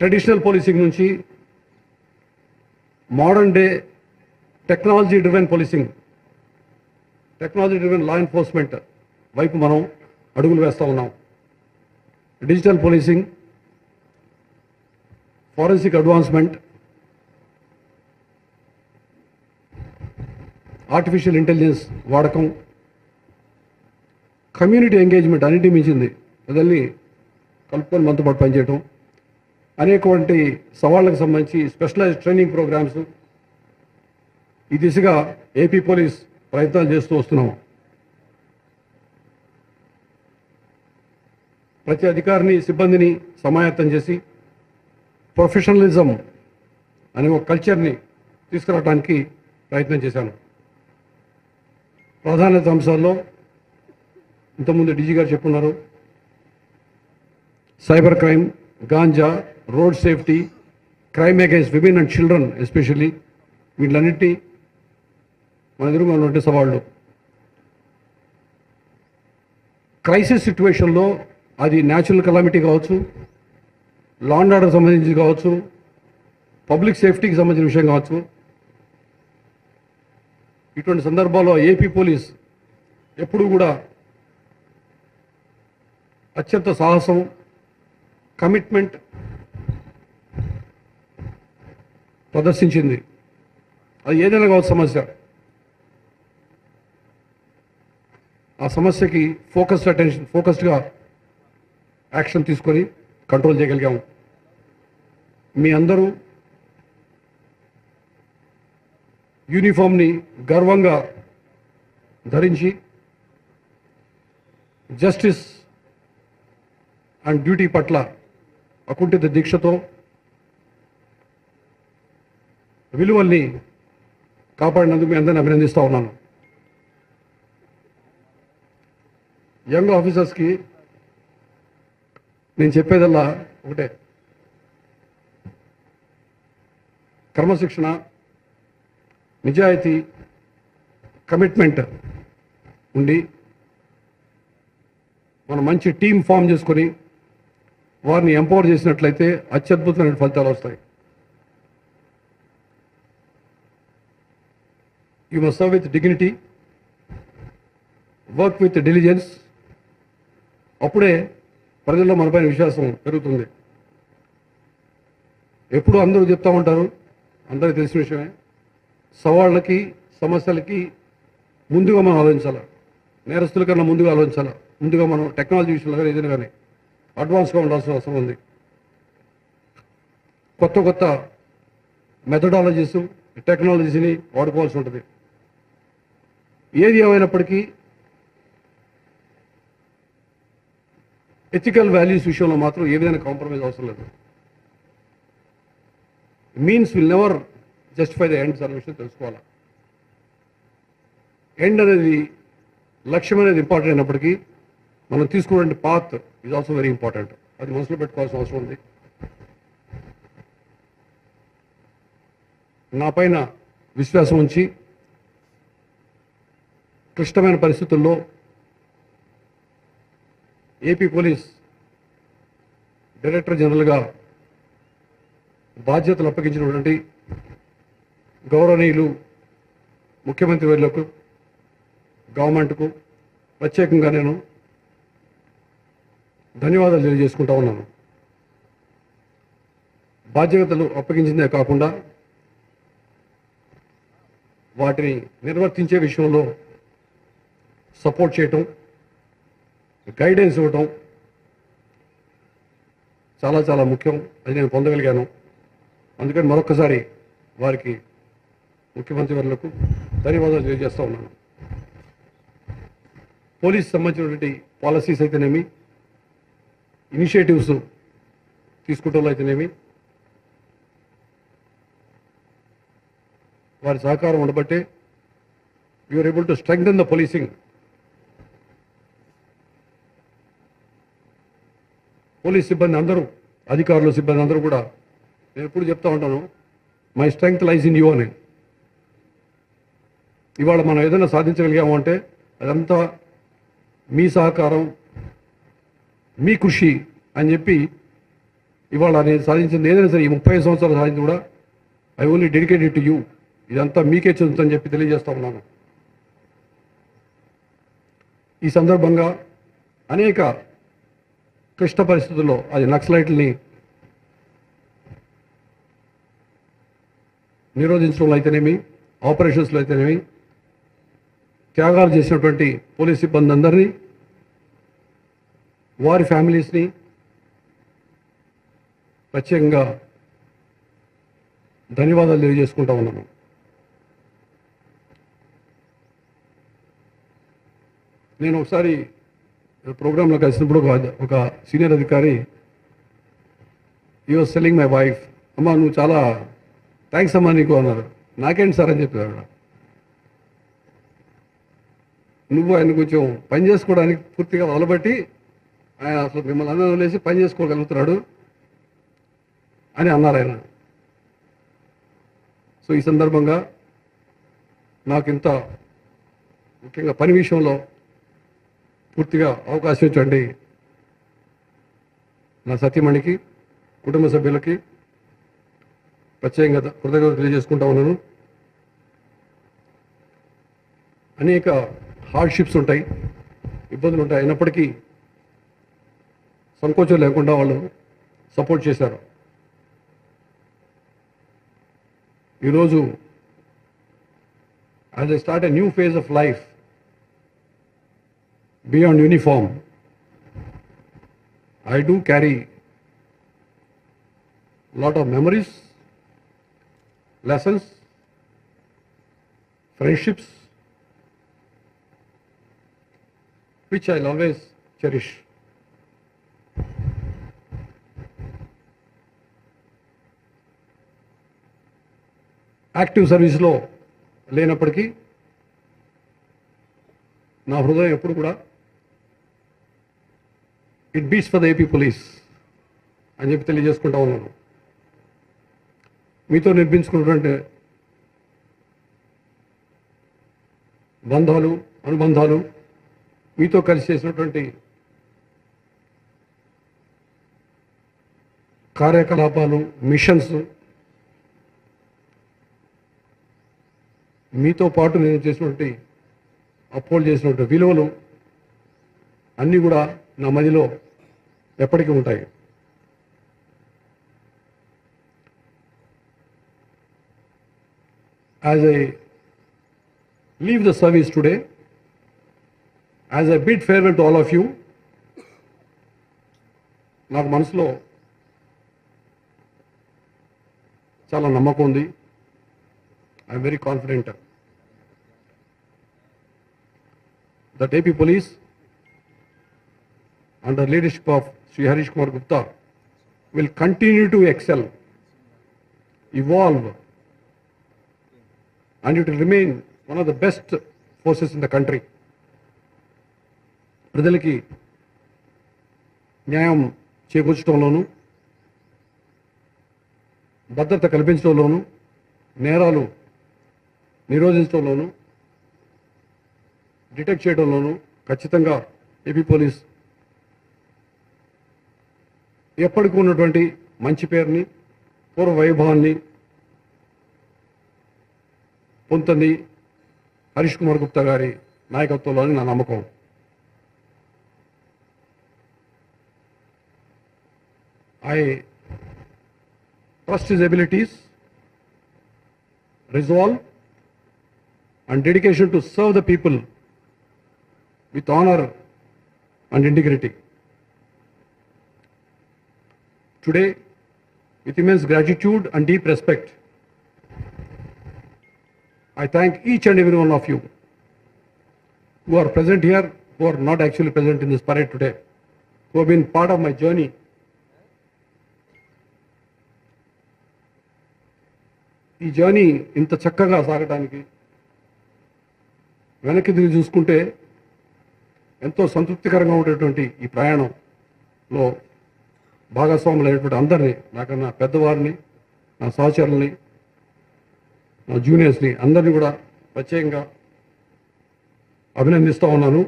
Traditional policing నుంచి modern day technology driven policing, technology driven law enforcement వైపు మనం అడుగులు వేస్తూ ఉన్నాం. Digital policing, forensic advancement, artificial intelligence వాడకం, కమ్యూనిటీ ఎంగేజ్మెంట్ అన్నిటి మించింది. ప్రజల్ని కలుపుకొని మనతో పాటు పనిచేయటం, అనేకటువంటి సవాళ్ళకు సంబంధించి స్పెషలైజ్డ్ ట్రైనింగ్ ప్రోగ్రామ్స్, ఈ దిశగా ఏపీ పోలీస్ ప్రయత్నాలు చేస్తూ వస్తున్నాం. ప్రతి అధికారిని, సిబ్బందిని సమాయత్తం చేసి ప్రొఫెషనలిజం అనే ఒక కల్చర్ని తీసుకురావడానికి ప్రయత్నం చేశాను. ప్రాధాన్యత అంశాల్లో ఇంతకుముందు డీజీ గారు చెప్పున్నారు. Cyber crime, ganja, road safety, crime against women and children especially, వీళ్ళన్నింటినీ మన ఎదురుగా ఉన్నటువంటి సవాళ్ళు. క్రైసిస్ సిచ్యువేషన్లో అది న్యాచురల్ కెలామిటీ కావచ్చు, లా అండ్ ఆర్డర్ సంబంధించి కావచ్చు, పబ్లిక్ సేఫ్టీకి సంబంధించిన విషయం కావచ్చు, ఇటువంటి సందర్భాల్లో ఏపీ పోలీస్ ఎప్పుడూ కూడా అత్యంత సాహసం, కమిట్మెంట్ ప్రదర్శించింది. అది ఏదైనా కావచ్చు సమస్య, ఆ సమస్యకి ఫోకస్డ్గా యాక్షన్ తీసుకొని కంట్రోల్ చేయగలిగాము. మీ అందరూ యూనిఫామ్ని గర్వంగా ధరించి జస్టిస్ అండ్ డ్యూటీ పట్ల అకుంఠిత దీక్షతో విలువల్ని కాపాడినందుకు మీ అందరిని అభినందిస్తూ ఉన్నాను. యంగ్ ఆఫీసర్స్కి నేను చెప్పేదల్లా ఒకటే, క్రమశిక్షణ, నిజాయితీ, కమిట్మెంట్ ఉండి మనం మంచి టీం ఫామ్ చేసుకొని వారిని ఎంపవర్ చేసినట్లయితే అత్యద్భుతమైన ఫలితాలు వస్తాయి. You must serve with dignity, work with diligence. అప్పుడే ప్రజల్లో మనపైన విశ్వాసం పెరుగుతుంది. ఎప్పుడు అందరూ చెప్తూ ఉంటారు, అందరికీ తెలిసిన విషయమే, సవాళ్ళకి, సమస్యలకి ముందుగా మనం ఆలోచించాలి. నేరస్తుల కన్నా ముందుగా ఆలోచించాలి. ముందుగా మనం టెక్నాలజీ విషయంలో కానీ ఏదైనా కానీ అడ్వాన్స్గా ఉండాల్సిన అవసరం ఉంది. కొత్త కొత్త మెథడాలజీస్, టెక్నాలజీని వాడుకోవాల్సి ఉంటుంది. ఏది ఏమైనప్పటికీ ఎథికల్ వాల్యూస్ విషయంలో మాత్రం ఏ విధంగా కాంప్రమైజ్ అవసరం లేదు. Means will never justify the ends అనే విషయం తెలుసుకోవాలి. ఎండ్ అనేది, లక్ష్యం అనేది ఇంపార్టెంట్ అయినప్పటికీ మనం తీసుకునే path is also very important. అది మనసులో పెట్టుకోవాల్సిన అవసరం ఉంది. నా పైన విశ్వాసం ఉంచి క్లిష్టమైన పరిస్థితుల్లో ఏపీ పోలీస్ డైరెక్టర్ జనరల్గా బాధ్యతలు అప్పగించినటువంటి గౌరవనీయులు ముఖ్యమంత్రి వర్యులకు, గవర్నమెంట్కు ప్రత్యేకంగా నేను ధన్యవాదాలు తెలియజేసుకుంటా ఉన్నాను. బాధ్యతలు అప్పగించిందే కాకుండా వాటిని నిర్వర్తించే విషయంలో సపోర్ట్ చేయటం, గైడెన్స్ ఇవ్వటం చాలా చాలా ముఖ్యం. అది నేను పొందగలిగాను. అందుకని మరొకసారి వారికి, ముఖ్యమంత్రి వర్యులకు ధన్యవాదాలు తెలియజేస్తూ ఉన్నాను. పోలీస్ సంబంధించినటువంటి పాలసీస్ అయితేనేమి, ఇనిషియేటివ్స్ తీసుకుంటూ అయితేనేమి, వారి సహకారం ఉండబట్టే you're able to strengthen the policing. Police సిబ్బంది అందరూ, అధికారులు, సిబ్బంది అందరూ కూడా నేను ఎప్పుడు చెప్తా ఉంటాను, my strength lies in you అని. ఇవాళ మనం ఏదైనా సాధించగలిగాము అంటే అదంతా మీ సహకారం, మీ కృషి అని చెప్పి ఇవాళ నేను సాధించింది ఏదైనా సరే ఈ 35 సంవత్సరాలు సాధించి కూడా I only dedicated to you. ఇదంతా మీకే చెందుతుందని చెప్పి తెలియజేస్తా ఉన్నాను. ఈ సందర్భంగా అనేక క్లిష్ట పరిస్థితుల్లో అది నక్సలైట్లని నిరోధించడంలో అయితేనేమి, ఆపరేషన్స్లో అయితేనేమి త్యాగాలు చేసినటువంటి పోలీస్ సిబ్బంది అందరినీ, వారి ఫ్యామిలీస్ని ప్రత్యేకంగా ధన్యవాదాలు తెలియజేసుకుంటా ఉన్నాను. నేను ఒకసారి ప్రోగ్రాంలో కలిసినప్పుడు ఒక సీనియర్ అధికారి ఈ వాజ్ సెల్లింగ్ మై వైఫ్, అమ్మ నువ్వు చాలా థ్యాంక్స్ అమ్మా నీకు అన్నారు. నాకేంటి సార్ అని చెప్పారు. నువ్వు ఆయన కొంచెం పని చేసుకోవడానికి పూర్తిగా వదలబట్టి ఆయన అసలు మిమ్మల్ని అందరూ వదిలేసి పని చేసుకోగలుగుతున్నాడు అని అన్నారు ఆయన. సో ఈ సందర్భంగా నాకు ఇంత ముఖ్యంగా పని విషయంలో పూర్తిగా అవకాశం ఇచ్చండి నా సతీమణికి, కుటుంబ సభ్యులకి ప్రత్యేకంగా కృతజ్ఞతలు తెలియజేసుకుంటా ఉన్నాను. అనేక హార్డ్షిప్స్ ఉంటాయి, ఇబ్బందులు ఉంటాయి, అయినప్పటికీ సంకోచం లేకుండా వాళ్ళు సపోర్ట్ చేశారు. ఈరోజు as I start a new phase of life beyond uniform, I do carry lot of memories, lessons, friendships, which I'll always cherish. Active సర్వీస్లో లేనప్పటికీ నా హృదయం ఎప్పుడు కూడా it beats for the AP police అని చెప్పి తెలియజేసుకుంటా ఉన్నాను. మీతో నిర్మించుకున్నటువంటి బంధాలు, అనుబంధాలు, మీతో కలిసి చేసినటువంటి కార్యకలాపాలు, మిషన్స్, మీతో పాటు నేను చేసినటువంటి అప్హోల్డ్ చేసినటువంటి విలువలు అన్నీ కూడా నా మదిలో ఎప్పటికీ ఉంటాయి. As I leave the service today, as I bid farewell to all of you, నాకు మనసులో చాలా నమ్మకం ఉంది. I'm very confident that AP Police under leadership of Sri Harish Kumar Gupta will continue to excel, evolve, and it will remain one of the best forces in the country. ప్రజలకి న్యాయం చేకూర్చడంలోనూ, భద్రత కల్పించడంలోనూ, నేరాలు నిరోధించడంలోనూ, detect చేయడంలోనూ ఖచ్చితంగా AP police ఎప్పటికీ ఉన్నటువంటి మంచి పేరుని, పూర్వ వైభవాన్ని పొందుతుంది హరీష్ కుమార్ గుప్తా గారి నాయకత్వంలోని నా నమ్మకం. I trust his abilities, resolve and dedication to serve the people with honor and integrity. Today, with immense gratitude and deep respect, I thank each and every one of you who are present here, who are not actually present in this parade today, who have been part of my journey. ఈ journey ఇంత చక్కగా సాగడానికి వెనక్కి తిరిగి చూసుకుంటే ఎంతో సంతృప్తికరంగా ఉండేటువంటి ఈ ప్రయాణంలో భాగస్వాములైనటువంటి అందరినీ, నాకన్నా పెద్దవారిని, నా సహచరుల్ని, నా జూనియర్స్ని అందరినీ కూడా ప్రత్యేకంగా అభినందిస్తూ ఉన్నాను.